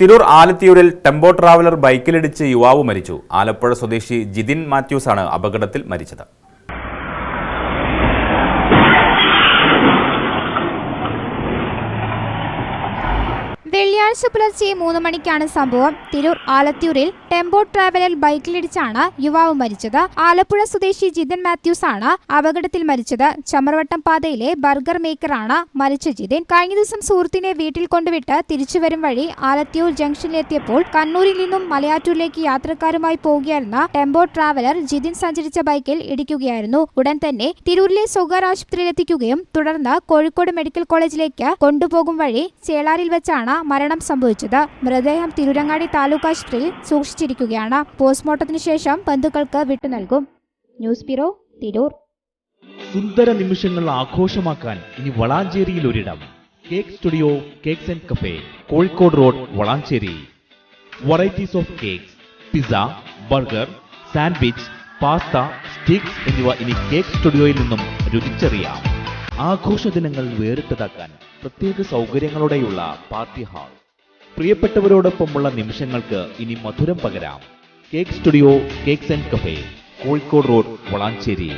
Tirur ആലത്തിയൂരിൽ tempo traveller ബൈക്കിലിടിച്ച് യുവാവ് മരിച്ചു. ആലപ്പുഴ സ്വദേശി ജിതിൻ മാത്യൂസാണ് അപകടത്തിൽ മരിച്ചത്. വെള്ളിയാഴ്ച പുലർച്ചെ 3 മണിക്കാണ് സംഭവം. തിരൂർ ആലത്തിയൂരിൽ ടെമ്പോ ട്രാവലർ ബൈക്കിലിടിച്ചാണ് യുവാവ് മരിച്ചത്. ആലപ്പുഴ സ്വദേശി ജിതിൻ മാത്യൂസ് ആണ് അപകടത്തിൽ മരിച്ചത്. ചമർവട്ടം പാതയിലെ ബർഗർ മേക്കറാണ് മരിച്ച ജിതിൻ. കഴിഞ്ഞ ദിവസം സുഹൃത്തിനെ വീട്ടിൽ കൊണ്ടുവിട്ട് തിരിച്ചുവരും വഴി ആലത്തിയൂർ ജംഗ്ഷനിലെത്തിയപ്പോൾ കണ്ണൂരിൽ നിന്നും മലയാറ്റൂരിലേക്ക് യാത്രക്കാരുമായി പോവുകയായിരുന്ന ടെമ്പോ ട്രാവലർ ജിതിൻ സഞ്ചരിച്ച ബൈക്കിൽ ഇടിക്കുകയായിരുന്നു. ഉടൻ തന്നെ തിരൂരിലെ സ്വകാര്യ ആശുപത്രിയിലെത്തിക്കുകയും തുടർന്ന് കോഴിക്കോട് മെഡിക്കൽ കോളേജിലേക്ക് കൊണ്ടുപോകും വഴി ചേളാരിൽ വെച്ചാണ് മരണം സംഭവിച്ചത്. മൃതദേഹം തിരൂരങ്ങാടി താലൂക്ക് ആശുപത്രിയിൽ സൂക്ഷിച്ചിരിക്കുകയാണ്. പോസ്റ്റ്മോർട്ടത്തിന് ശേഷം ബന്ധുക്കൾക്ക് വിട്ടുനൽകും. News bureau, Tirur. സുന്ദര നിമിഷങ്ങൾ ആഘോഷമാക്കാൻ ഇനി വളാഞ്ചേരിയിൽ ഒരിടം. Cake studio cakes and cafe, Kozhikode road, Valanchery. Varieties of cakes, pizza, burger, sandwich, pasta, sticks എന്നിവ ഇനി കേക്ക് സ്റ്റുഡിയോയിൽ നിന്നും രുചിച്ചറിയാം. ആഘോഷ ദിനങ്ങൾ വേറിട്ടതാക്കാൻ പ്രത്യേക സൗകര്യങ്ങളോടെയുള്ള പാർട്ടി ഹാൾ. പ്രിയപ്പെട്ടവരോടൊപ്പമുള്ള നിമിഷങ്ങൾക്ക് ഇനി മധുരം പകരാം. Cake studio cakes and cafe, Kozhikode road, Valanchery.